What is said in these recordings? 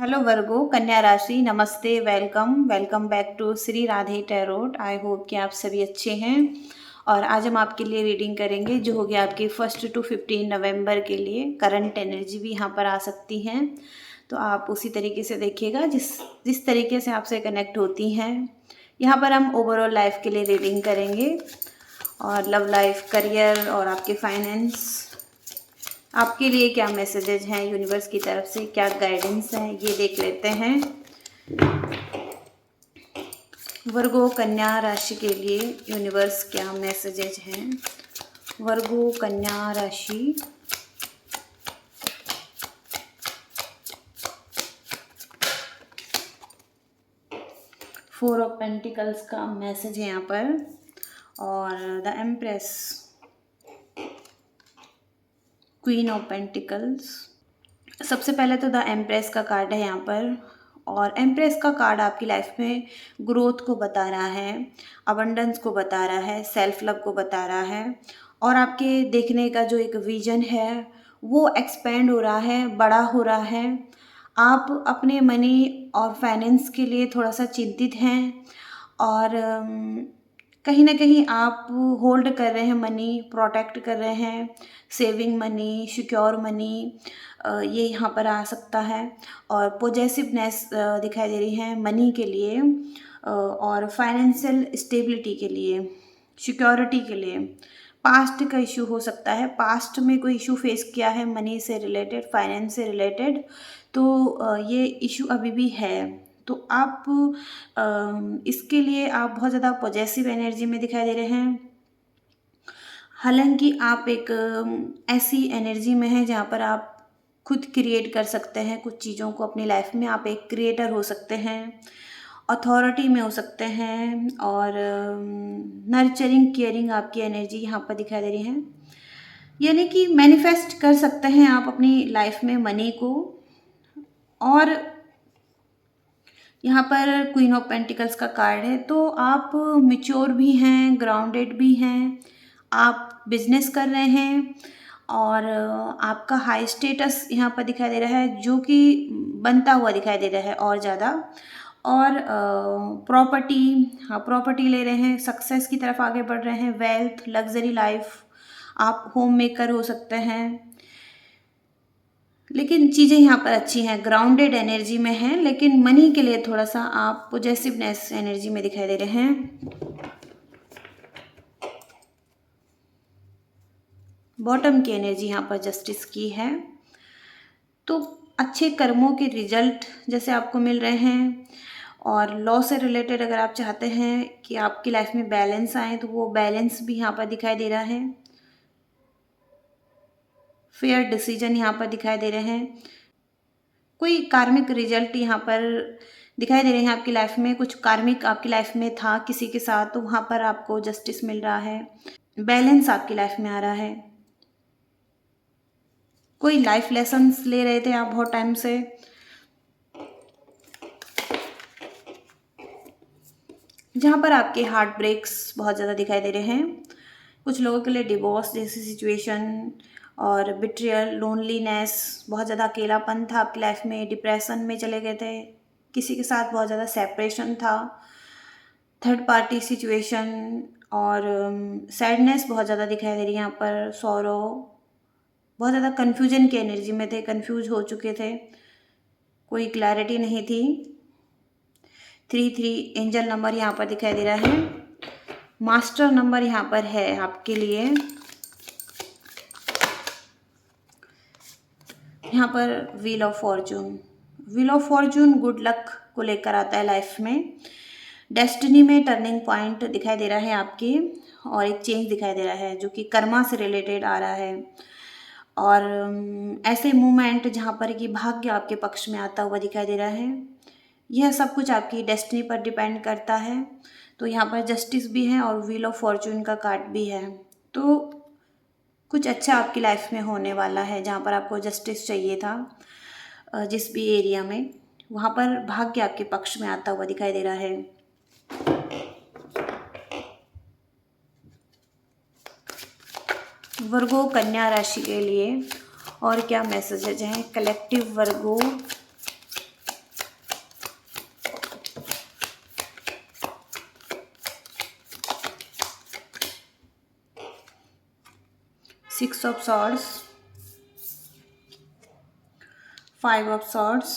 Hello वर्गो कन्या राशि, नमस्ते, welcome welcome back to Shri Radhe tarot. I hope कि आप सभी अच्छे हैं। और आज हम आपके लिए रीडिंग करेंगे जो होगी आपकी 1 to 15 नवंबर के लिए। करंट एनर्जी भी यहाँ पर आ सकती हैं, तो आप उसी तरीके से देखिएगा जिस जिस तरीके से आपसे कनेक्ट होती हैं। यहाँ पर हम ओवरऑल लाइफ के लिए रीडिंग करेंगे और लव लाइफ, करियर और आपके फाइनेंस, आपके लिए क्या मैसेजेज हैं यूनिवर्स की तरफ से, क्या गाइडेंस है, ये देख लेते हैं। वर्गो कन्या राशि के लिए यूनिवर्स क्या मैसेजेज हैं। वर्गो कन्या राशि, फोर ऑफ पेंटिकल्स का मैसेज है यहाँ पर, और the empress, queen of pentacles. सबसे पहले तो द एम्प्रेस का कार्ड है यहाँ पर, और एम्प्रेस का कार्ड आपकी लाइफ में ग्रोथ को बता रहा है, अबंडेंस को बता रहा है, सेल्फ लव को बता रहा है, और आपके देखने का जो एक विजन है वो एक्सपेंड हो रहा है, बड़ा हो रहा है। आप अपने मनी और फाइनेंस के लिए थोड़ा सा चिंतित हैं, और कहीं ना कहीं आप होल्ड कर रहे हैं मनी, प्रोटेक्ट कर रहे हैं, सेविंग मनी, सिक्योर मनी, ये यहाँ पर आ सकता है। और पॉजिटिवनेस दिखाई दे रही है मनी के लिए, और फाइनेंशियल स्टेबिलिटी के लिए, सिक्योरिटी के लिए। पास्ट का इशू हो सकता है, पास्ट में कोई इशू फेस किया है मनी से रिलेटेड, फाइनेंस से रिलेटेड, तो ये इशू अभी भी है। तो आप इसके लिए आप बहुत ज़्यादा पॉजिटिव एनर्जी में दिखाई दे रहे हैं। हालांकि आप एक ऐसी एनर्जी में हैं जहाँ पर आप खुद क्रिएट कर सकते हैं कुछ चीज़ों को अपनी लाइफ में। आप एक क्रिएटर हो सकते हैं, अथॉरिटी में हो सकते हैं, और नर्चरिंग, केयरिंग आपकी एनर्जी यहाँ पर दिखाई दे रही है। यानी कि मैनिफेस्ट कर सकते हैं आप अपनी लाइफ में मनी को। और यहाँ पर क्वीन ऑफ पेंटिकल्स का कार्ड है, तो आप मैच्योर भी हैं, ग्राउंडेड भी हैं, आप बिजनेस कर रहे हैं, और आपका हाई स्टेटस यहाँ पर दिखाई दे रहा है जो कि बनता हुआ दिखाई दे रहा है और ज़्यादा। और प्रॉपर्टी, हाँ प्रॉपर्टी ले रहे हैं, सक्सेस की तरफ आगे बढ़ रहे हैं, वेल्थ, लग्जरी लाइफ, आप होम मेकर हो सकते हैं। लेकिन चीज़ें यहाँ पर अच्छी हैं, ग्राउंडेड एनर्जी में हैं, लेकिन मनी के लिए थोड़ा सा आप पॉजिटिवनेस एनर्जी में दिखाई दे रहे हैं। बॉटम की एनर्जी यहाँ पर जस्टिस की है, तो अच्छे कर्मों के रिजल्ट जैसे आपको मिल रहे हैं। और लॉ से रिलेटेड अगर आप चाहते हैं कि आपकी लाइफ में बैलेंस आए, तो वो बैलेंस भी यहाँ पर दिखाई दे रहा है। फेयर डिसीजन यहाँ पर दिखाई दे रहे हैं। कोई कार्मिक रिजल्ट यहाँ पर दिखाई दे रहे हैं आपकी लाइफ में, कुछ कार्मिक आपकी लाइफ में था किसी के साथ, तो वहाँ पर आपको जस्टिस मिल रहा है, बैलेंस आपकी लाइफ में आ रहा है। कोई लाइफ लेसन्स ले रहे थे आप बहुत टाइम से, जहाँ पर आपके हार्ट ब्रेक्स बहुत ज़्यादा दिखाई दे रहे हैं। कुछ लोगों के लिए डिवोर्स जैसी सिचुएशन, और बिट्रियल, लोनलीनेस, बहुत ज़्यादा अकेलापन था आपकी लाइफ में, डिप्रेशन में चले गए थे, किसी के साथ बहुत ज़्यादा सेपरेशन था, थर्ड पार्टी सिचुएशन, और सैडनेस बहुत ज़्यादा दिखाई दे रही है यहाँ पर, सॉरो, बहुत ज़्यादा कन्फ्यूजन की एनर्जी में थे, कन्फ्यूज हो चुके थे, कोई क्लैरिटी नहीं थी। 33 एंजल नंबर यहाँ पर दिखाई दे रहा है। मास्टर नंबर यहाँ पर है आपके लिए। यहाँ पर wheel of Fortune, wheel of Fortune good luck को लेकर आता है लाइफ में। डेस्टिनी में टर्निंग पॉइंट दिखाई दे रहा है आपकी, और एक चेंज दिखाई दे रहा है जो कि कर्मा से रिलेटेड आ रहा है। और ऐसे मूवमेंट जहाँ पर कि भाग्य आपके पक्ष में आता हुआ दिखाई दे रहा है। यह सब कुछ आपकी डेस्टिनी पर डिपेंड करता है। तो यहाँ पर जस्टिस भी है और व्हील ऑफ फॉर्चून का कार्ड भी है, तो कुछ अच्छा आपकी लाइफ में होने वाला है। जहाँ पर आपको जस्टिस चाहिए था, जिस भी एरिया में, वहाँ पर भाग्य आपके पक्ष में आता हुआ दिखाई दे रहा है। वर्गो कन्या राशि के लिए और क्या मैसेजेज हैं collective Virgo 6 of swords, 5 of swords,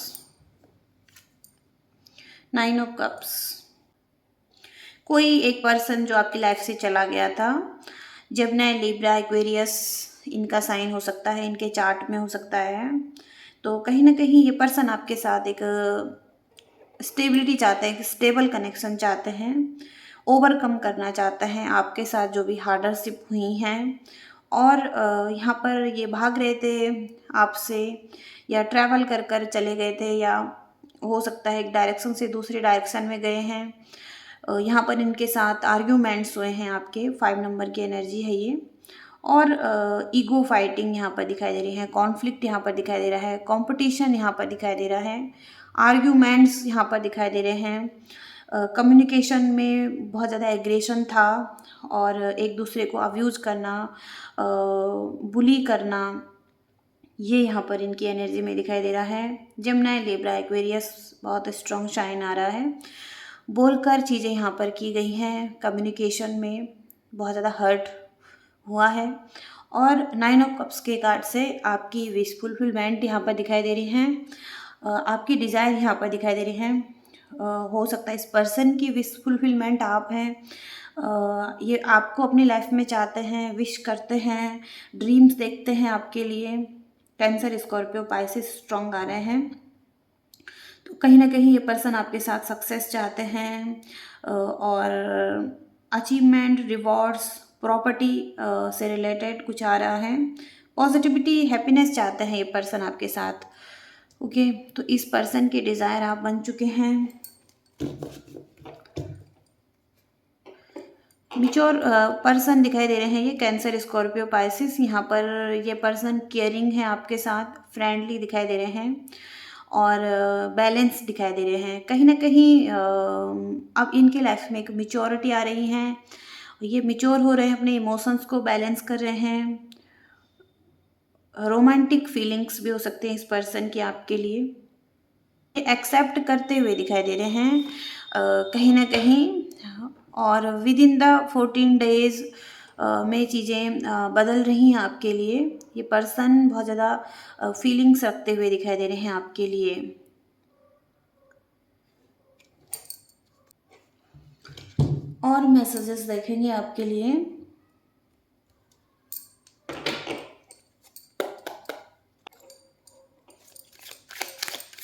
9 of cups. कोई एक पर्सन जो आपकी लाइफ से चला गया था, जेमिनी, लिब्रा, एक्वेरियस, इनका साइन हो सकता है, इनके चार्ट में हो सकता है। तो कहीं ना कहीं ये पर्सन आपके साथ एक स्टेबिलिटी चाहते हैं, एक स्टेबल कनेक्शन चाहते हैं, ओवरकम करना चाहते हैं आपके साथ जो भी हार्डरशिप हुई हैं। और यहाँ पर ये भाग रहे थे आपसे, या ट्रैवल कर कर चले गए थे, या हो सकता है एक डायरेक्शन से दूसरी डायरेक्शन में गए हैं। यहाँ पर इनके साथ आर्ग्यूमेंट्स हुए हैं आपके, 5 नंबर की एनर्जी है ये। और ईगो फाइटिंग यहाँ पर दिखाई दे रही है, कॉन्फ्लिक्ट यहाँ पर दिखाई दे रहा है, कंपटीशन यहाँ पर दिखाई दे रहा है, आर्ग्यूमेंट्स यहाँ पर दिखाई दे रहे हैं। कम्युनिकेशन में बहुत ज़्यादा एग्रेशन था, और एक दूसरे को अब्यूज़ करना, बुली करना, ये यहाँ पर इनकी एनर्जी में दिखाई दे रहा है। जेमिनी, लिब्रा, एक्वेरियस बहुत स्ट्रॉन्ग शाइन आ रहा है। बोलकर चीज़ें यहाँ पर की गई हैं, कम्युनिकेशन में बहुत ज़्यादा हर्ट हुआ है। और 9 ऑफ कप्स के कार्ड से आपकी विश फुलफिलमेंट यहाँ पर दिखाई दे रही हैं, आपकी डिज़ायर यहाँ पर दिखाई दे रही हैं। हो सकता है इस पर्सन की विश फुलफिलमेंट आप हैं। ये आपको अपनी लाइफ में चाहते हैं, विश करते हैं, ड्रीम्स देखते हैं आपके लिए। कैंसर, स्कॉर्पियो, पाइसिस स्ट्रॉन्ग आ रहे हैं। तो कहीं ना कहीं ये पर्सन आपके साथ सक्सेस चाहते हैं, और अचीवमेंट, रिवॉर्ड्स, प्रॉपर्टी से रिलेटेड कुछ आ रहा है। पॉजिटिविटी, हैप्पीनेस चाहते हैं ये पर्सन आपके साथ। ओके, तो इस पर्सन के डिज़ायर आप बन चुके हैं। मिच्योर पर्सन दिखाई दे रहे हैं ये, कैंसर, स्कॉर्पियो, पाइसिस। यहाँ पर ये पर्सन केयरिंग है आपके साथ, फ्रेंडली दिखाई दे रहे हैं, और बैलेंस दिखाई दे रहे हैं। कहीं ना कहीं अब इनके लाइफ में एक मिच्योरिटी आ रही है, ये मिच्योर हो रहे हैं, अपने इमोशंस को बैलेंस कर रहे हैं। रोमांटिक फीलिंग्स भी हो सकते हैं इस पर्सन की आपके लिए, एक्सेप्ट करते हुए दिखाई दे रहे हैं कहीं ना कहीं। और विद इन द 14 डेज में चीज़ें बदल रही हैं आपके लिए। ये पर्सन बहुत ज़्यादा फीलिंग्स रखते हुए दिखाई दे रहे हैं आपके लिए। और मैसेजेस देखेंगे आपके लिए।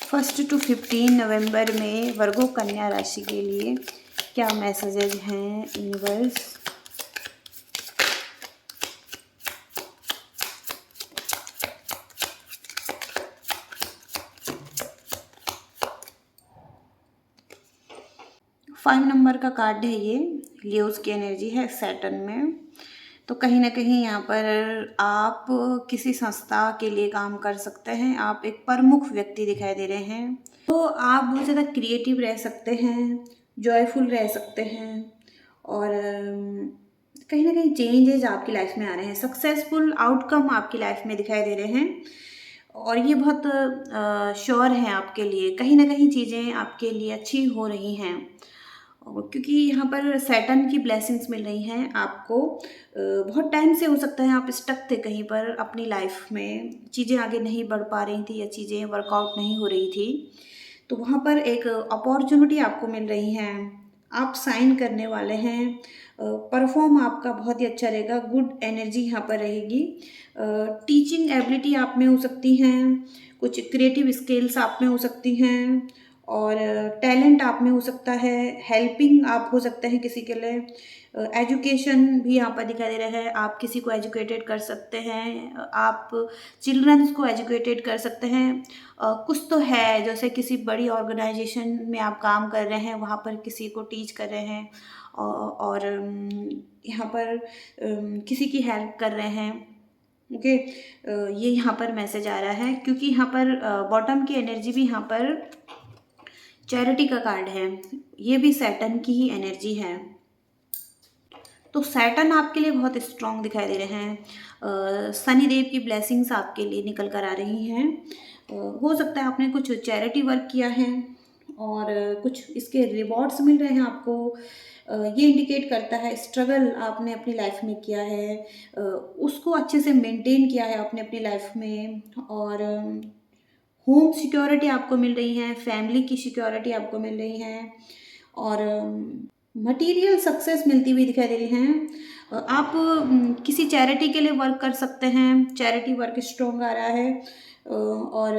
फर्स्ट टू 15 नवंबर में वर्गो कन्या राशि के लिए क्या मैसेजेस हैं यूनिवर्स। फाइव नंबर का कार्ड है ये, लियोस की एनर्जी है सैटर्न में। तो कहीं ना कहीं यहाँ पर आप किसी संस्था के लिए काम कर सकते हैं, आप एक प्रमुख व्यक्ति दिखाई दे रहे हैं। तो आप बहुत ज़्यादा क्रिएटिव रह सकते हैं, जॉयफुल रह सकते हैं, और कहीं ना कहीं चेंजेस आपकी लाइफ में आ रहे हैं, सक्सेसफुल आउटकम आपकी लाइफ में दिखाई दे रहे हैं। और ये बहुत श्योर हैं आपके लिए, कहीं ना कहीं चीज़ें आपके लिए अच्छी हो रही हैं, क्योंकि यहाँ पर सैटर्न की ब्लेसिंग्स मिल रही हैं आपको। बहुत टाइम से हो सकता है आप स्टक थे कहीं पर अपनी लाइफ में, चीज़ें आगे नहीं बढ़ पा रही थी, या चीज़ें वर्कआउट नहीं हो रही थी। तो वहाँ पर एक अपॉर्चुनिटी आपको मिल रही है, आप साइन करने वाले हैं। परफॉर्म आपका बहुत ही अच्छा रहेगा, गुड एनर्जी यहाँ पर रहेगी। टीचिंग एबिलिटी आप में हो सकती हैं, कुछ क्रिएटिव स्किल्स आप में हो सकती हैं, और टैलेंट आप में हो सकता है, हेल्पिंग आप हो सकते हैं किसी के लिए। एजुकेशन भी यहाँ पर दिखाई दे रहा है, आप किसी को एजुकेटेड कर सकते हैं, आप चिल्ड्रंस को एजुकेटेड कर सकते हैं। कुछ तो है, जैसे किसी बड़ी ऑर्गेनाइजेशन में आप काम कर रहे हैं, वहाँ पर किसी को टीच कर रहे हैं, और यहाँ पर किसी की हेल्प कर रहे हैं। ओके, ये यहाँ पर मैसेज आ रहा है, क्योंकि यहाँ पर बॉटम की एनर्जी भी यहाँ पर चैरिटी का कार्ड है, ये भी सैटर्न की ही एनर्जी है। तो सैटर्न आपके लिए बहुत स्ट्रॉन्ग दिखाई दे रहे हैं। शनिदेव की ब्लेसिंग्स आपके लिए निकल कर आ रही हैं। हो सकता है आपने कुछ चैरिटी वर्क किया है, और कुछ इसके रिवॉर्ड्स मिल रहे हैं आपको। ये इंडिकेट करता है स्ट्रगल आपने अपनी लाइफ में किया है, उसको अच्छे से मेंटेन किया है आपने अपनी लाइफ में। और होम सिक्योरिटी आपको मिल रही है, फैमिली की सिक्योरिटी आपको मिल रही है, और मटेरियल सक्सेस मिलती हुई दिखाई दे रही है। आप किसी चैरिटी के लिए वर्क कर सकते हैं, चैरिटी वर्क स्ट्रॉन्ग आ रहा है। और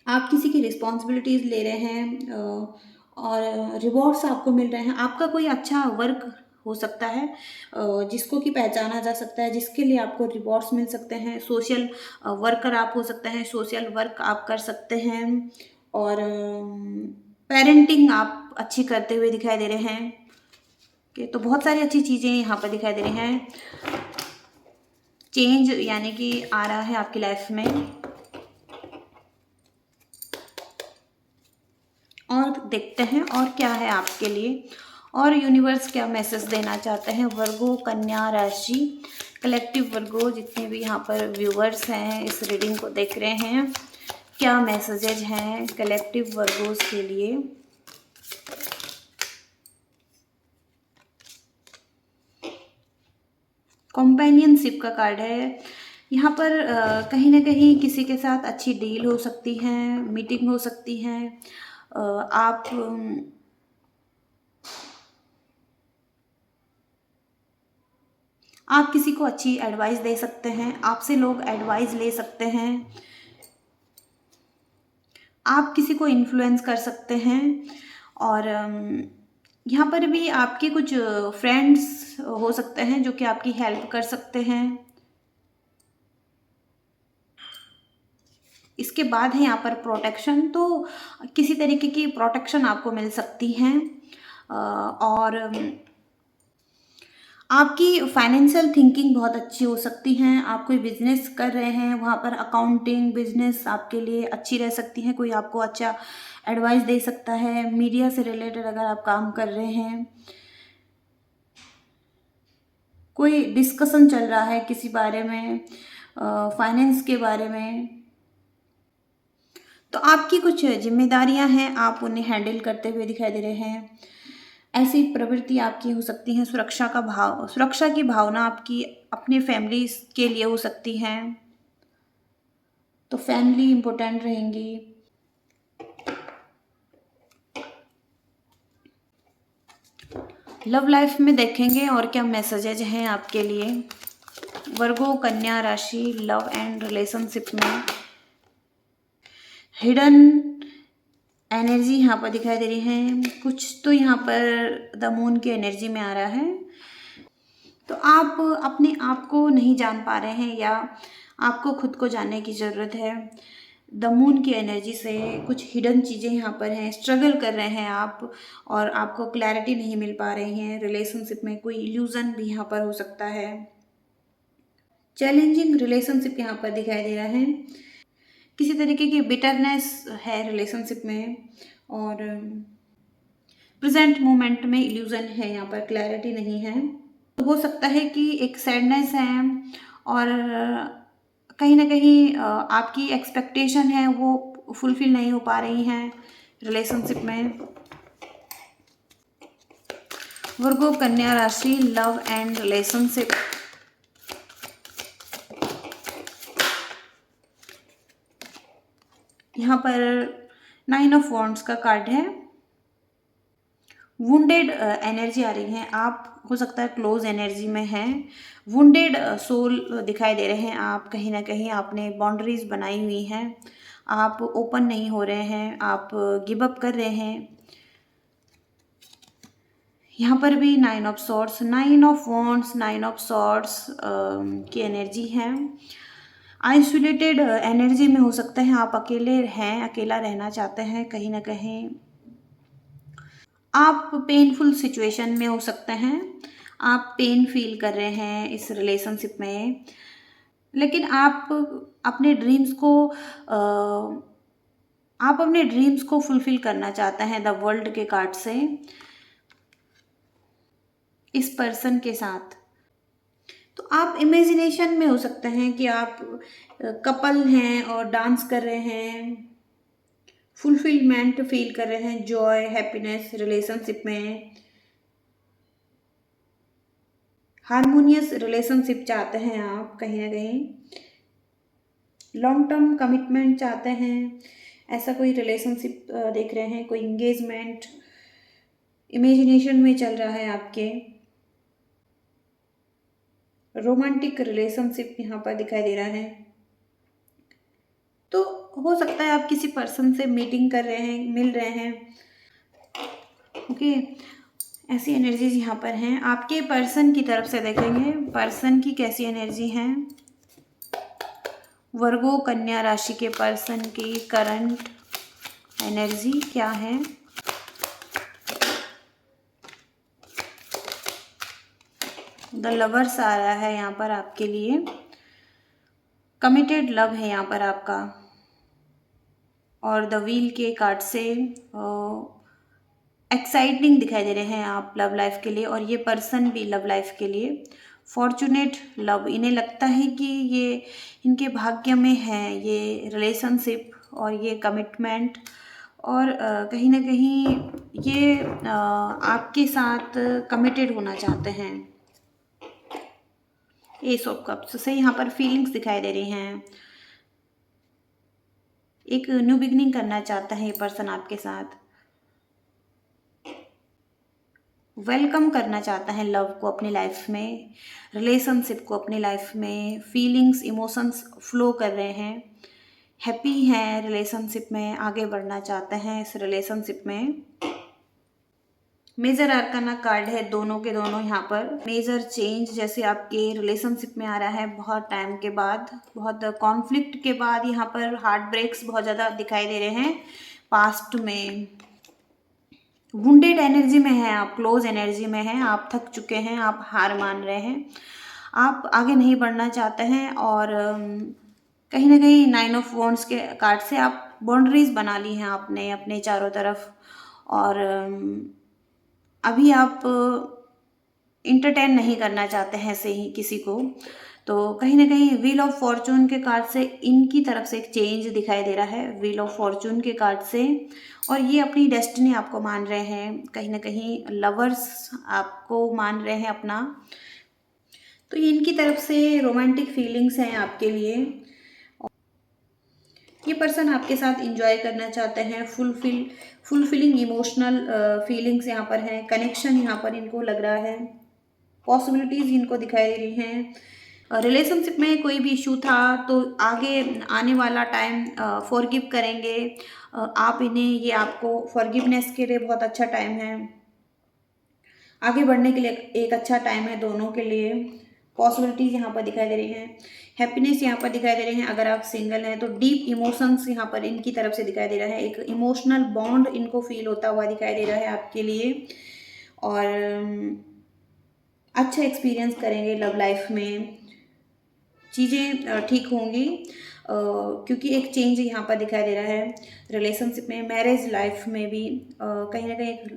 आप किसी की रिस्पॉन्सिबिलिटीज़ ले रहे हैं, और रिवॉर्ड्स आपको मिल रहे हैं। आपका कोई अच्छा वर्क हो सकता है, जिसको कि पहचाना जा सकता है, जिसके लिए आपको रिवॉर्ड्स मिल सकते हैं। सोशल वर्कर आप हो सकते हैं, सोशल वर्क आप कर सकते हैं। और पेरेंटिंग आप अच्छी करते हुए दिखाई दे रहे हैं। कि तो बहुत सारी अच्छी चीज़ें यहाँ पर दिखाई दे रही हैं। चेंज यानी कि आ रहा है आपकी लाइफ में। और देखते हैं और क्या है आपके लिए, और यूनिवर्स क्या मैसेज देना चाहते हैं। वर्गो कन्या राशि कलेक्टिव वर्गो, जितने भी यहाँ पर व्यूअर्स हैं इस रीडिंग को देख रहे हैं, क्या मैसेजेज हैं कलेक्टिव वर्गोस के लिए। कॉम्पेनियनशिप का कार्ड है यहाँ पर। कहीं ना कहीं किसी के साथ अच्छी डील हो सकती है, मीटिंग हो सकती है। आप आप किसी को अच्छी एडवाइस दे सकते हैं, आपसे लोग एडवाइस ले सकते हैं, आप किसी को इन्फ्लुएंस कर सकते हैं। और यहाँ पर भी आपके कुछ फ्रेंड्स हो सकते हैं जो कि आपकी हेल्प कर सकते हैं। इसके बाद है यहाँ पर प्रोटेक्शन, तो किसी तरीके की प्रोटेक्शन आपको मिल सकती है। और आपकी फाइनेंशियल थिंकिंग बहुत अच्छी हो सकती है। आप कोई बिजनेस कर रहे हैं, वहाँ पर अकाउंटिंग बिजनेस आपके लिए अच्छी रह सकती है। कोई आपको अच्छा एडवाइस दे सकता है। मीडिया से रिलेटेड अगर आप काम कर रहे हैं, कोई डिस्कशन चल रहा है किसी बारे में, फाइनेंस के बारे में, तो आपकी कुछ जिम्मेदारियां हैं, आप उन्हें हैंडल करते हुए दिखाई दे रहे हैं। ऐसी प्रवृत्ति आपकी हो सकती है। सुरक्षा की भावना आपकी अपने फैमिली के लिए हो सकती है, तो फैमिली इम्पोर्टेंट रहेंगी। लव लाइफ में देखेंगे और क्या मैसेजेज हैं आपके लिए। वर्गो कन्या राशि लव एंड रिलेशनशिप में हिडन एनर्जी यहाँ पर दिखाई दे रही है। कुछ तो यहाँ पर द मून की एनर्जी में आ रहा है, तो आप अपने आप को नहीं जान पा रहे हैं, या आपको खुद को जानने की ज़रूरत है। द मून की एनर्जी से कुछ हिडन चीज़ें यहाँ पर हैं, स्ट्रगल कर रहे हैं आप, और आपको क्लैरिटी नहीं मिल पा रही है। रिलेशनशिप में कोई इल्यूजन भी यहाँ पर हो सकता है। चैलेंजिंग रिलेशनशिप यहाँ पर दिखाई दे रहा है। किसी तरीके की बिटरनेस है रिलेशनशिप में, और प्रेजेंट मोमेंट में इल्यूजन है, यहाँ पर क्लैरिटी नहीं है। तो हो सकता है कि एक सैडनेस है, और कहीं ना कहीं आपकी एक्सपेक्टेशन है वो फुलफिल नहीं हो पा रही हैं रिलेशनशिप में। वर्गो कन्या राशि लव एंड रिलेशनशिप यहाँ पर 9 ऑफ वॉन्ड्स का कार्ड है। वुंडेड एनर्जी आ रही है, आप हो सकता है क्लोज एनर्जी में हैं। वुंडेड सोल दिखाई दे रहे हैं। आप कहीं ना कहीं आपने बाउंड्रीज बनाई हुई हैं, आप ओपन नहीं हो रहे हैं, आप गिव अप कर रहे हैं। यहाँ पर भी 9 of swords, 9 of wands, 9 of swords की एनर्जी है। आइसोलेटेड एनर्जी में हो सकते हैं, आप अकेले हैं, अकेला रहना चाहते हैं। कहीं ना कहीं आप पेनफुल सिचुएशन में हो सकते हैं, आप पेन फील कर रहे हैं इस रिलेशनशिप में, लेकिन आप अपने ड्रीम्स को फुलफिल करना चाहते हैं द वर्ल्ड के कार्ड से इस पर्सन के साथ। तो आप इमेजिनेशन में हो सकते हैं कि आप कपल हैं और डांस कर रहे हैं, फुलफिलमेंट फील कर रहे हैं, जॉय, हैप्पीनेस रिलेशनशिप में, हारमोनियस रिलेशनशिप चाहते हैं आप कहीं ना कहीं, लॉन्ग टर्म कमिटमेंट चाहते हैं, ऐसा कोई रिलेशनशिप देख रहे हैं, कोई इंगेजमेंट इमेजिनेशन में चल रहा है आपके, रोमांटिक रिलेशनशिप यहाँ पर दिखाई दे रहा है। तो हो सकता है आप किसी पर्सन से मीटिंग कर रहे हैं, मिल रहे हैं, ओके। ऐसी एनर्जीज यहाँ पर हैं। आपके पर्सन की तरफ से देखेंगे पर्सन की कैसी एनर्जी है। वर्गो कन्या राशि के पर्सन की करंट एनर्जी क्या है। द लवर्स आ रहा है यहाँ पर आपके लिए, कमिटेड लव है यहाँ पर आपका, और द व्हील के कार्ड से एक्साइटिंग दिखाई दे रहे हैं आप लव लाइफ के लिए, और ये पर्सन भी लव लाइफ के लिए फॉर्चुनेट लव, इन्हें लगता है कि ये इनके भाग्य में है ये रिलेशनशिप और ये कमिटमेंट, और कहीं ना कहीं ये आपके साथ कमिटेड होना चाहते हैं। एस ऑफ कप्स से यहाँ पर फीलिंग्स दिखाई दे रही हैं, एक न्यू बिगनिंग करना चाहता है ये पर्सन आपके साथ, वेलकम करना चाहता है लव को अपनी लाइफ में, रिलेशनशिप को अपनी लाइफ में, फीलिंग्स इमोशंस फ्लो कर रहे हैं, हैप्पी हैं रिलेशनशिप में, आगे बढ़ना चाहते हैं इस रिलेशनशिप में। मेजर आर्काना कार्ड है दोनों के दोनों यहाँ पर, मेजर चेंज जैसे आपके रिलेशनशिप में आ रहा है बहुत टाइम के बाद, बहुत कॉन्फ्लिक्ट के बाद, यहाँ पर हार्ट ब्रेक्स बहुत ज़्यादा दिखाई दे रहे हैं पास्ट में, वुंडेड एनर्जी में है आप, क्लोज एनर्जी में हैं आप, थक चुके हैं आप, हार मान रहे हैं, आप आगे नहीं बढ़ना चाहते हैं, और कहीं ना कहीं 9 ऑफ वॉन्ड्स के कार्ड से आप बाउंड्रीज बना ली हैं आपने अपने चारों तरफ, और अभी आप इंटरटेन नहीं करना चाहते हैं ऐसे ही किसी को। तो कहीं ना कहीं व्हील ऑफ फॉर्चून के कार्ड से इनकी तरफ से एक चेंज दिखाई दे रहा है व्हील ऑफ फॉर्चून के कार्ड से, और ये अपनी डेस्टिनी आपको मान रहे हैं, कहीं ना कहीं लवर्स आपको मान रहे हैं अपना। तो ये इनकी तरफ से रोमांटिक फीलिंग्स हैं आपके लिए, ये पर्सन आपके साथ इंजॉय करना चाहते हैं, फुलफिलिंग इमोशनल फीलिंग्स यहाँ पर हैं, कनेक्शन यहाँ पर इनको लग रहा है, पॉसिबिलिटीज़ इनको दिखाई दे रही हैं। रिलेशनशिप में कोई भी इशू था तो आगे आने वाला टाइम फॉरगिव करेंगे आप इन्हें, ये आपको फॉरगिवनेस के लिए बहुत अच्छा टाइम है, आगे बढ़ने के लिए एक अच्छा टाइम है दोनों के लिए, पॉसिबिलिटीज़ यहाँ पर दिखाई दे रही हैं, हैप्पीनेस यहाँ पर दिखाई दे रही हैं। अगर आप सिंगल हैं तो डीप इमोशंस यहाँ पर इनकी तरफ से दिखाई दे रहा है, एक इमोशनल बॉन्ड इनको फील होता हुआ दिखाई दे रहा है आपके लिए, और अच्छा एक्सपीरियंस करेंगे लव लाइफ में, चीज़ें ठीक होंगी, क्योंकि एक चेंज यहाँ पर दिखाई दे रहा है रिलेशनशिप में, मैरिज लाइफ में भी कहीं ना कहीं एक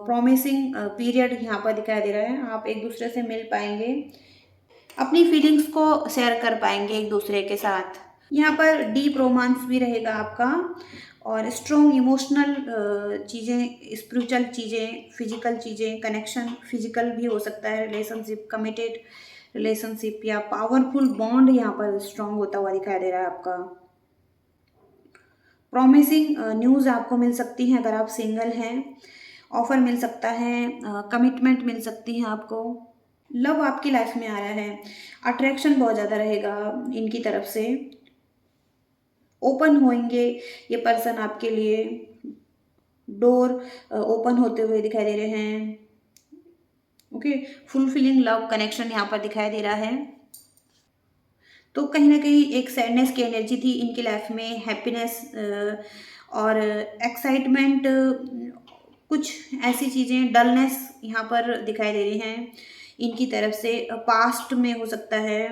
प्रॉमिसिंग पीरियड यहाँ पर दिखाई दे रहा है, आप एक दूसरे से मिल पाएंगे, अपनी फीलिंग्स को शेयर कर पाएंगे एक दूसरे के साथ, यहाँ पर डीप रोमांस भी रहेगा आपका, और स्ट्रॉन्ग इमोशनल चीज़ें, स्पिरिचुअल चीज़ें, फिजिकल चीज़ें, कनेक्शन फिजिकल भी हो सकता है, रिलेशनशिप कमिटेड रिलेशनशिप या पावरफुल बॉन्ड यहाँ पर स्ट्रॉन्ग होता हुआ दिखाई दे रहा है आपका, प्रॉमिसिंग न्यूज़ आपको मिल सकती है अगर आप सिंगल हैं, ऑफर मिल सकता है, कमिटमेंट मिल सकती है आपको, लव आपकी लाइफ में आ रहा है, अट्रैक्शन बहुत ज़्यादा रहेगा इनकी तरफ से, ओपन होंगे ये पर्सन आपके लिए, डोर ओपन होते हुए दिखाई दे रहे हैं, ओके। फुलफिलिंग लव कनेक्शन यहाँ पर दिखाई दे रहा है। तो कहीं ना कहीं एक सैडनेस की एनर्जी थी इनकी लाइफ में, हैप्पीनेस और एक्साइटमेंट, कुछ ऐसी चीज़ें, डलनेस यहाँ पर दिखाई दे रही हैं इनकी तरफ से, पास्ट में हो सकता है,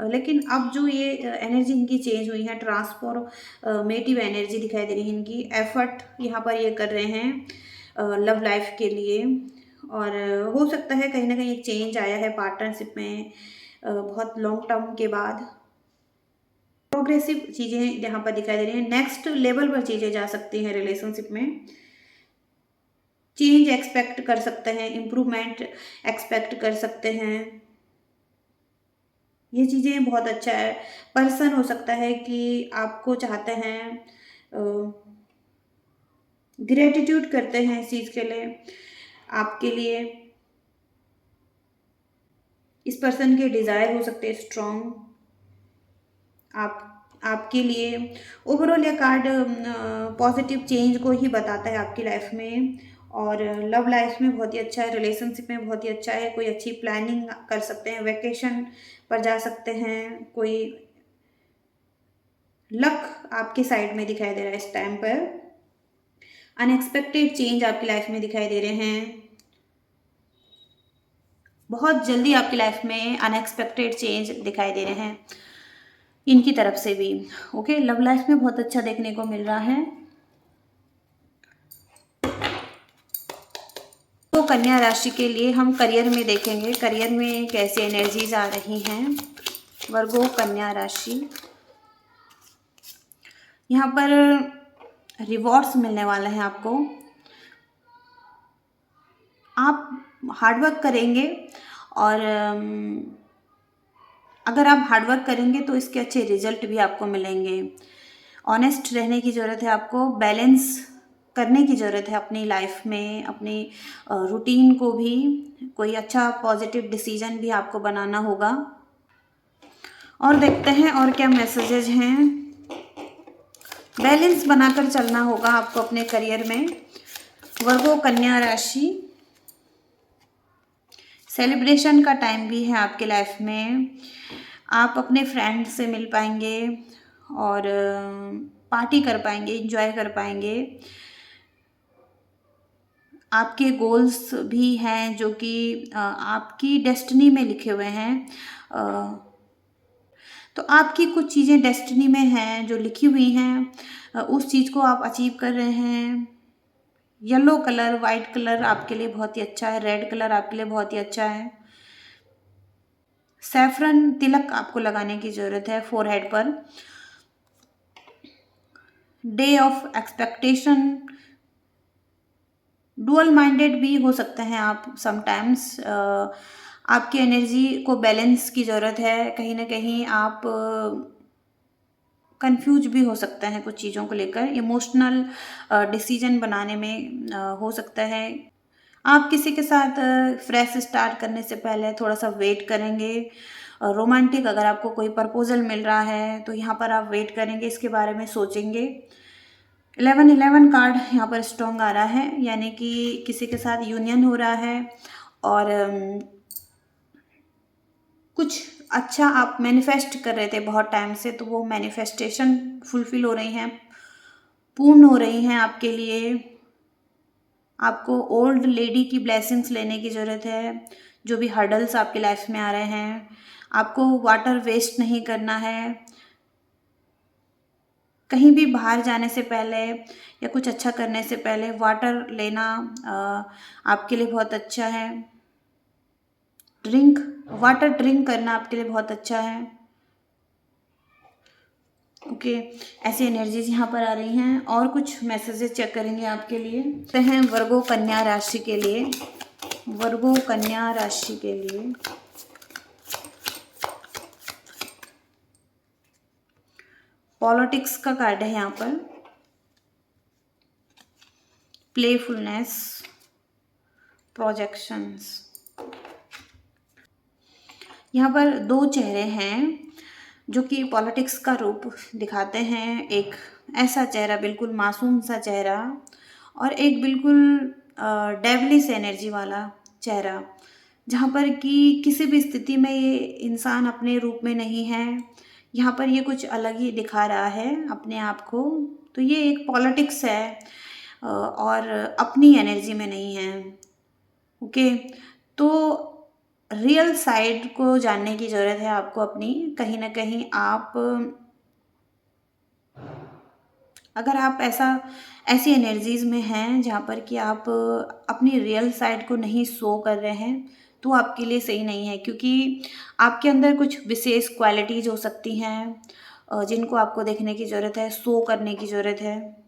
लेकिन अब जो ये एनर्जी इनकी चेंज हुई है, ट्रांसफॉर्मेटिव एनर्जी दिखाई दे रही है इनकी, एफर्ट यहाँ पर ये कर रहे हैं लव लाइफ के लिए, और हो सकता है कहीं ना कहीं एक चेंज आया है पार्टनरशिप में बहुत लॉन्ग टर्म के बाद, प्रोग्रेसिव चीज़ें यहाँ पर दिखाई दे रही हैं, नेक्स्ट लेवल पर चीज़ें जा सकती हैं रिलेशनशिप में, चेंज एक्सपेक्ट कर सकते हैं, इम्प्रूवमेंट एक्सपेक्ट कर सकते हैं। ये चीज़ें बहुत अच्छा है। पर्सन हो सकता है कि आपको चाहते हैं, ग्रेटिट्यूड करते हैं इस चीज़ के लिए, आपके लिए। इस पर्सन के डिज़ायर हो सकते हैं स्ट्रॉन्ग आप आपके लिए। ओवरऑल ये कार्ड पॉजिटिव चेंज को ही बताता है आपकी लाइफ में, और लव लाइफ में बहुत ही अच्छा है, रिलेशनशिप में बहुत ही अच्छा है। कोई अच्छी प्लानिंग कर सकते हैं, वेकेशन पर जा सकते हैं, कोई लक आपके साइड में दिखाई दे रहा है इस टाइम पर। अनएक्सपेक्टेड चेंज आपकी लाइफ में दिखाई दे रहे हैं, बहुत जल्दी आपकी लाइफ में अनएक्सपेक्टेड चेंज दिखाई दे रहे हैं इनकी तरफ से भी। ओके, लव लाइफ में बहुत अच्छा देखने को मिल रहा है। तो कन्या राशि के लिए हम करियर में देखेंगे, करियर में कैसी एनर्जीज आ रही हैं। वर्गो कन्या राशि, यहाँ पर रिवॉर्ड्स मिलने वाला है आपको। आप हार्डवर्क करेंगे, और अगर आप हार्डवर्क करेंगे तो इसके अच्छे रिजल्ट भी आपको मिलेंगे। ऑनेस्ट रहने की ज़रूरत है आपको, बैलेंस करने की ज़रूरत है अपनी लाइफ में, अपनी रूटीन को भी। कोई अच्छा पॉजिटिव डिसीजन भी आपको बनाना होगा। और देखते हैं और क्या मैसेजेज हैं। बैलेंस बनाकर चलना होगा आपको अपने करियर में। वर्गो कन्या राशि, सेलिब्रेशन का टाइम भी है आपके लाइफ में। आप अपने फ्रेंड से मिल पाएंगे और पार्टी कर पाएंगे, इंजॉय कर पाएंगे। आपके गोल्स भी हैं जो कि आपकी डेस्टिनी में लिखे हुए हैं। तो आपकी कुछ चीज़ें डेस्टिनी में हैं जो लिखी हुई हैं, उस चीज़ को आप अचीव कर रहे हैं। येलो कलर, वाइट कलर आपके लिए बहुत ही अच्छा है, रेड कलर आपके लिए बहुत ही अच्छा है। सैफरन तिलक आपको लगाने की ज़रूरत है फोरहेड पर। Day of expectation, dual minded भी हो सकते हैं आप समटाइम्स। आपकी एनर्जी को बैलेंस की ज़रूरत है, कहीं ना कहीं आप कंफ्यूज भी हो सकते हैं कुछ चीज़ों को लेकर। इमोशनल डिसीजन बनाने में हो सकता है। आप किसी के साथ फ्रेश स्टार्ट करने से पहले थोड़ा सा वेट करेंगे। रोमांटिक अगर आपको कोई प्रपोजल मिल रहा है तो यहाँ पर आप वेट करेंगे, इसके बारे में सोचेंगे। 1111 कार्ड यहाँ पर स्ट्रॉन्ग आ रहा है, यानी कि किसी के साथ यूनियन हो रहा है, और कुछ अच्छा आप मैनिफेस्ट कर रहे थे बहुत टाइम से, तो वो मैनिफेस्टेशन फुलफिल हो रही हैं, पूर्ण हो रही हैं आपके लिए। आपको ओल्ड लेडी की ब्लेसिंग्स लेने की ज़रूरत है। जो भी हर्डल्स आपकी लाइफ में आ रहे हैं, आपको वाटर वेस्ट नहीं करना है। कहीं भी बाहर जाने से पहले या कुछ अच्छा करने से पहले वाटर लेना आपके लिए बहुत अच्छा है। वाटर ड्रिंक करना आपके लिए बहुत अच्छा है। ओके, ऐसी एनर्जीज यहाँ पर आ रही हैं। और कुछ मैसेजेस चेक करेंगे आपके लिए। तो हैं वर्गो कन्या राशि के लिए, वर्गो कन्या राशि के लिए पॉलिटिक्स का कार्ड है यहाँ पर। प्लेफुलनेस, प्रोजेक्शंस, यहाँ पर दो चेहरे हैं जो कि पॉलिटिक्स का रूप दिखाते हैं। एक ऐसा चेहरा, बिल्कुल मासूम सा चेहरा, और एक बिल्कुल डेवलिश एनर्जी वाला चेहरा, जहाँ पर कि किसी भी स्थिति में ये इंसान अपने रूप में नहीं है। यहाँ पर ये कुछ अलग ही दिखा रहा है अपने आप को। तो ये एक पॉलिटिक्स है, और अपनी एनर्जी में नहीं है। ओके, तो रियल साइड को जानने की ज़रूरत है आपको अपनी। कहीं ना कहीं आप, अगर आप ऐसी एनर्जीज में हैं जहाँ पर कि आप अपनी रियल साइड को नहीं शो कर रहे हैं, तो आपके लिए सही नहीं है। क्योंकि आपके अंदर कुछ विशेष क्वालिटीज़ हो सकती हैं, जिनको आपको देखने की ज़रूरत है, शो करने की ज़रूरत है।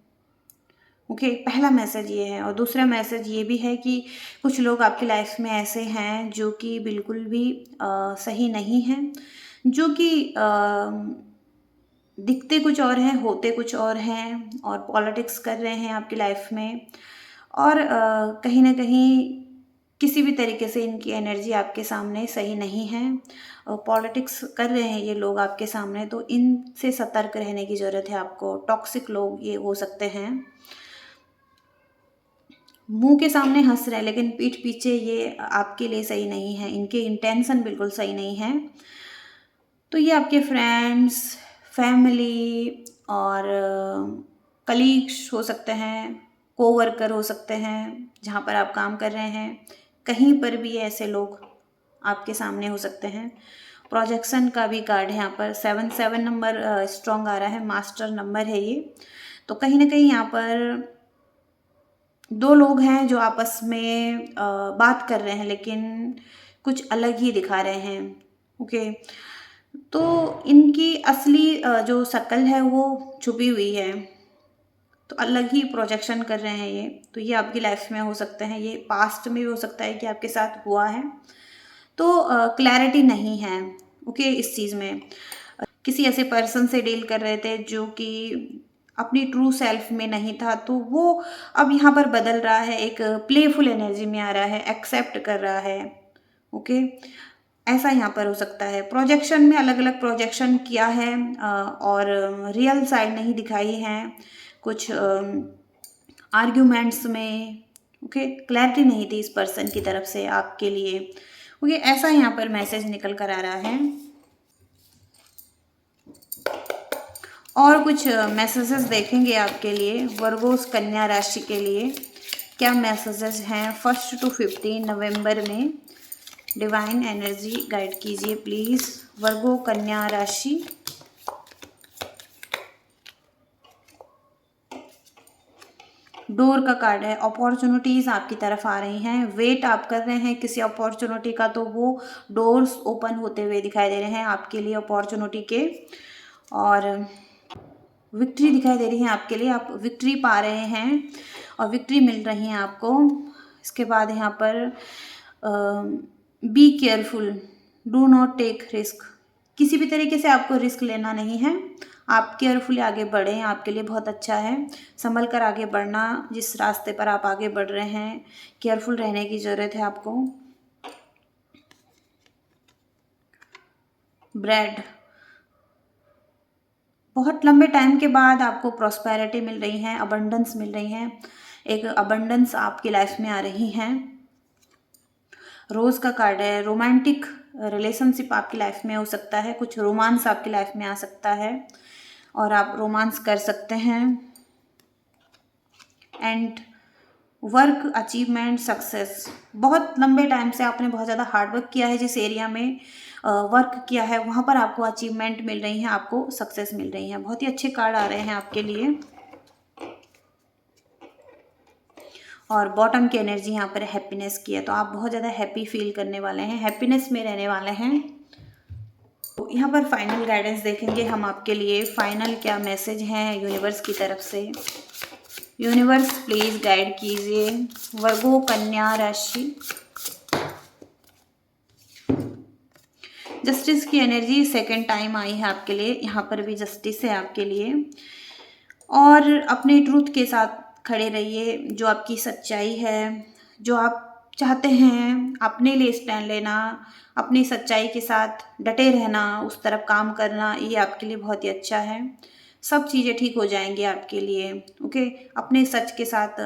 ओके, पहला मैसेज ये है। और दूसरा मैसेज ये भी है कि कुछ लोग आपकी लाइफ में ऐसे हैं जो कि बिल्कुल भी सही नहीं हैं, जो कि दिखते कुछ और हैं, होते कुछ और हैं, और पॉलिटिक्स कर रहे हैं आपकी लाइफ में। और कहीं न कहीं किसी भी तरीके से इनकी एनर्जी आपके सामने सही नहीं है। पॉलिटिक्स कर रहे हैं ये लोग आपके सामने, तो इनसे सतर्क रहने की ज़रूरत है आपको। टॉक्सिक लोग ये हो सकते हैं। मुँह के सामने हँस रहे हैं लेकिन पीठ पीछे ये आपके लिए सही नहीं है, इनके इंटेंशन बिल्कुल सही नहीं है। तो ये आपके फ्रेंड्स, फैमिली और कलीग्स हो सकते हैं, कोवर्कर हो सकते हैं, जहाँ पर आप काम कर रहे हैं, कहीं पर भी ऐसे लोग आपके सामने हो सकते हैं। प्रोजेक्शन का भी कार्ड है यहाँ पर। 7 नंबर स्ट्रॉन्ग आ रहा है, मास्टर नंबर है ये। तो कहीं न कहीं यहाँ पर 2 लोग हैं जो आपस में बात कर रहे हैं लेकिन कुछ अलग ही दिखा रहे हैं। ओके, तो इनकी असली जो शक्ल है वो छुपी हुई है, तो अलग ही प्रोजेक्शन कर रहे हैं ये। तो ये आपकी लाइफ में हो सकते हैं, ये पास्ट में भी हो सकता है कि आपके साथ हुआ है। तो क्लैरिटी नहीं है ओके इस चीज़ में। किसी ऐसे पर्सन से डील कर रहे थे जो कि अपनी ट्रू सेल्फ में नहीं था, तो वो अब यहाँ पर बदल रहा है, एक प्लेफुल एनर्जी में आ रहा है, एक्सेप्ट कर रहा है। ओके, ऐसा यहाँ पर हो सकता है। प्रोजेक्शन में अलग अलग प्रोजेक्शन किया है और रियल साइड नहीं दिखाई है कुछ आर्ग्यूमेंट्स में। ओके, क्लैरिटी नहीं थी इस पर्सन की तरफ से आपके लिए। ओके, ऐसा यहाँ पर मैसेज निकल कर आ रहा है। और कुछ मैसेजेस देखेंगे आपके लिए वर्गोस कन्या राशि के लिए। क्या मैसेजेस हैं 1 to 15 नवंबर में? डिवाइन एनर्जी गाइड कीजिए प्लीज़। वर्गो कन्या राशि, डोर का कार्ड है। अपॉर्चुनिटीज़ आपकी तरफ आ रही हैं, वेट आप कर रहे हैं किसी अपॉर्चुनिटी का, तो वो डोर्स ओपन होते हुए दिखाई दे रहे हैं आपके लिए अपॉर्चुनिटी के। और विक्ट्री दिखाई दे रही है आपके लिए, आप विक्ट्री पा रहे हैं और विक्ट्री मिल रही है आपको। इसके बाद यहाँ पर be careful, do not take risk. किसी भी तरीके से आपको रिस्क लेना नहीं है, आप केयरफुली आगे बढ़ें, आपके लिए बहुत अच्छा है। संभल कर आगे बढ़ना, जिस रास्ते पर आप आगे बढ़ रहे हैं केयरफुल रहने की ज़रूरत है आपको। ब्रेड, बहुत लंबे टाइम के बाद आपको प्रॉस्पेरिटी मिल रही है, अबंडेंस मिल रही है, एक अबंडेंस आपकी लाइफ में आ रही है। रोज़ का कार्ड है। रोमांटिक रिलेशनशिप आपकी लाइफ में हो सकता है, कुछ रोमांस आपकी लाइफ में आ सकता है और आप रोमांस कर सकते हैं। एंड वर्क अचीवमेंट सक्सेस, बहुत लंबे टाइम से आपने बहुत ज़्यादा हार्डवर्क किया है, जिस एरिया में वर्क किया है वहाँ पर आपको अचीवमेंट मिल रही है, आपको सक्सेस मिल रही है। बहुत ही अच्छे कार्ड आ रहे हैं आपके लिए। और बॉटम की एनर्जी यहाँ पर हैप्पीनेस की है, तो आप बहुत ज़्यादा हैप्पी फील करने वाले हैं, हैप्पीनेस में रहने वाले हैं। तो यहाँ पर फाइनल गाइडेंस देखेंगे हम आपके लिए। फाइनल क्या मैसेज हैं यूनिवर्स की तरफ से? यूनिवर्स प्लीज गाइड कीजिए वर्गो कन्या राशि। जस्टिस की एनर्जी सेकंड टाइम आई है आपके लिए, यहाँ पर भी जस्टिस है आपके लिए। और अपने ट्रूथ के साथ खड़े रहिए, जो आपकी सच्चाई है, जो आप चाहते हैं अपने लिए स्टैंड लेना, अपनी सच्चाई के साथ डटे रहना, उस तरफ काम करना, ये आपके लिए बहुत ही अच्छा है। सब चीज़ें ठीक हो जाएंगी आपके लिए। ओके, अपने सच के साथ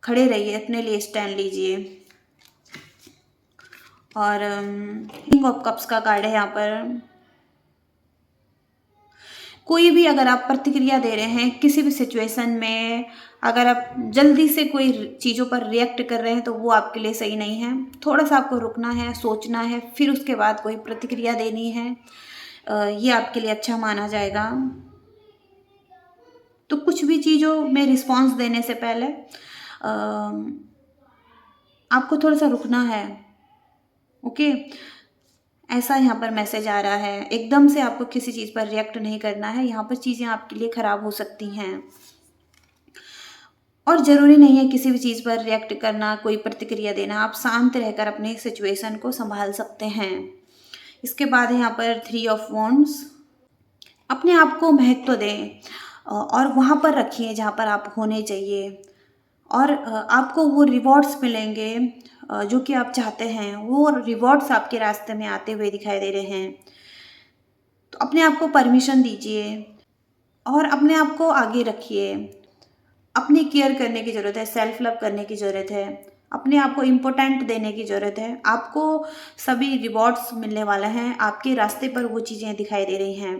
खड़े रहिए, अपने लिए स्टैंड लीजिए। और किंग ऑफ कप्स का कार्ड है यहाँ पर। कोई भी अगर आप प्रतिक्रिया दे रहे हैं किसी भी सिचुएशन में, अगर आप जल्दी से कोई चीज़ों पर रिएक्ट कर रहे हैं तो वो आपके लिए सही नहीं है। थोड़ा सा आपको रुकना है, सोचना है, फिर उसके बाद कोई प्रतिक्रिया देनी है, ये आपके लिए अच्छा माना जाएगा। तो कुछ भी चीज़ों में रिस्पॉन्स देने से पहले आपको थोड़ा सा रुकना है। ओके, ऐसा यहाँ पर मैसेज आ रहा है। एकदम से आपको किसी चीज़ पर रिएक्ट नहीं करना है, यहाँ पर चीज़ें आपके लिए ख़राब हो सकती हैं और ज़रूरी नहीं है किसी भी चीज़ पर रिएक्ट करना, कोई प्रतिक्रिया देना। आप शांत रहकर अपने सिचुएशन को संभाल सकते हैं। इसके बाद है यहाँ पर 3 ऑफ वॉन्ड्स। अपने आप को महत्व दें और वहाँ पर रखिए जहाँ पर आप होने चाहिए और आपको वो रिवॉर्ड्स मिलेंगे जो कि आप चाहते हैं। वो रिवॉर्ड्स आपके रास्ते में आते हुए दिखाई दे रहे हैं। तो अपने आप को परमिशन दीजिए और अपने आप को आगे रखिए। अपनी केयर करने की ज़रूरत है, सेल्फ लव करने की ज़रूरत है, अपने आप को इम्पोर्टेंट देने की ज़रूरत है। आपको सभी रिवॉर्ड्स मिलने वाले हैं, आपके रास्ते पर वो चीज़ें दिखाई दे रही हैं।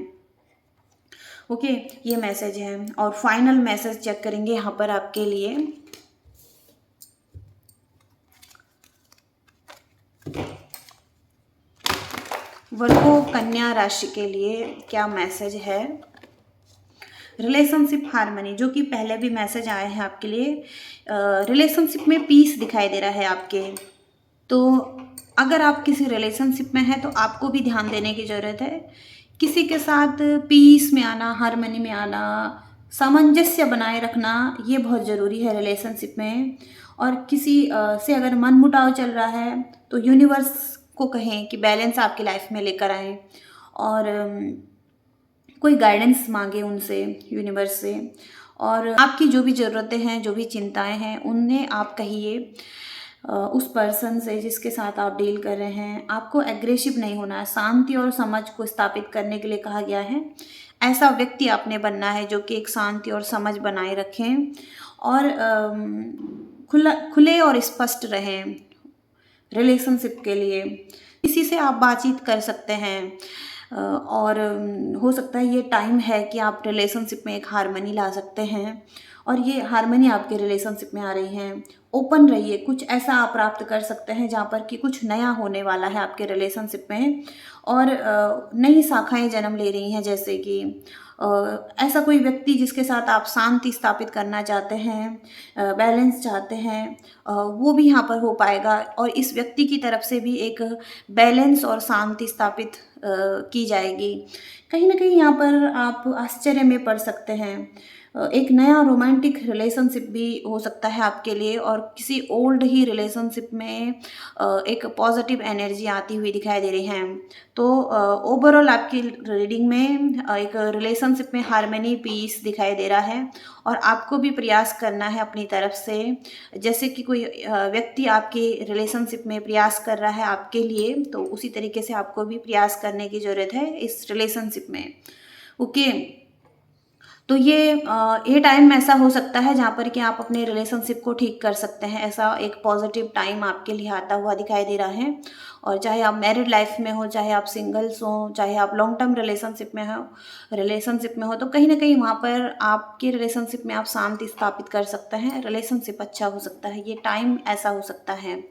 ओके, ये मैसेज है और फाइनल मैसेज चेक करेंगे यहाँ पर आपके लिए। वर्गो कन्या राशि के लिए क्या मैसेज है? रिलेशनशिप हार्मनी, जो कि पहले भी मैसेज आए हैं आपके लिए। रिलेशनशिप में पीस दिखाई दे रहा है आपके। तो अगर आप किसी रिलेशनशिप में हैं तो आपको भी ध्यान देने की ज़रूरत है। किसी के साथ पीस में आना, हार्मनी में आना, सामंजस्य बनाए रखना, ये बहुत ज़रूरी है रिलेशनशिप में। और किसी से अगर मनमुटाव चल रहा है तो यूनिवर्स को कहें कि बैलेंस आपकी लाइफ में लेकर आएँ और कोई गाइडेंस मांगे उनसे, यूनिवर्स से। और आपकी जो भी ज़रूरतें हैं, जो भी चिंताएं हैं, उन्हें आप कहिए उस पर्सन से जिसके साथ आप डील कर रहे हैं। आपको एग्रेसिव नहीं होना है, शांति और समझ को स्थापित करने के लिए कहा गया है। ऐसा व्यक्ति आपने बनना है जो कि एक शांति और समझ बनाए रखें और खुले और स्पष्ट रहें रिलेशनशिप के लिए। किसी से आप बातचीत कर सकते हैं और हो सकता है ये टाइम है कि आप रिलेशनशिप में एक हार्मनी ला सकते हैं और ये हार्मनी आपके रिलेशनशिप में आ रही है। ओपन रहिए, कुछ ऐसा आप प्राप्त कर सकते हैं जहाँ पर कि कुछ नया होने वाला है आपके रिलेशनशिप में और नई शाखाएं जन्म ले रही हैं। जैसे कि ऐसा कोई व्यक्ति जिसके साथ आप शांति स्थापित करना चाहते हैं, बैलेंस चाहते हैं, वो भी यहाँ पर हो पाएगा और इस व्यक्ति की तरफ से भी एक बैलेंस और शांति स्थापित की जाएगी। कहीं ना कहीं यहाँ पर आप आश्चर्य में पड़ सकते हैं। एक नया रोमांटिक रिलेशनशिप भी हो सकता है आपके लिए और किसी ओल्ड ही रिलेशनशिप में एक पॉजिटिव एनर्जी आती हुई दिखाई दे रही है। तो ओवरऑल आपकी रीडिंग में एक रिलेशनशिप में हार्मनी, पीस दिखाई दे रहा है और आपको भी प्रयास करना है अपनी तरफ से। जैसे कि कोई व्यक्ति आपके रिलेशनशिप में प्रयास कर रहा है आपके लिए, तो उसी तरीके से आपको भी प्रयास करने की ज़रूरत है इस रिलेशनशिप में। ओके, तो ये टाइम ऐसा हो सकता है जहाँ पर कि आप अपने रिलेशनशिप को ठीक कर सकते हैं। ऐसा एक पॉजिटिव टाइम आपके लिए आता हुआ दिखाई दे रहा है और चाहे आप मैरिड लाइफ में हो, चाहे आप सिंगल्स हो, चाहे आप लॉन्ग टर्म रिलेशनशिप में हो, तो कहीं ना कहीं वहाँ पर आपके रिलेशनशिप में आप शांति स्थापित कर सकते हैं। रिलेशनशिप अच्छा हो सकता है, ये टाइम ऐसा हो सकता है।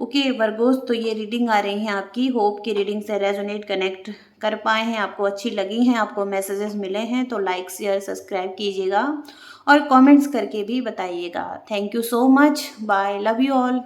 ओके वर्गोस, तो ये रीडिंग आ रही है आपकी। होप की रीडिंग से रेजोनेट कनेक्ट कर पाए हैं, आपको अच्छी लगी हैं, आपको मैसेजेस मिले हैं, तो लाइक शेयर सब्सक्राइब कीजिएगा और कमेंट्स करके भी बताइएगा। Thank you so much, bye, love you all.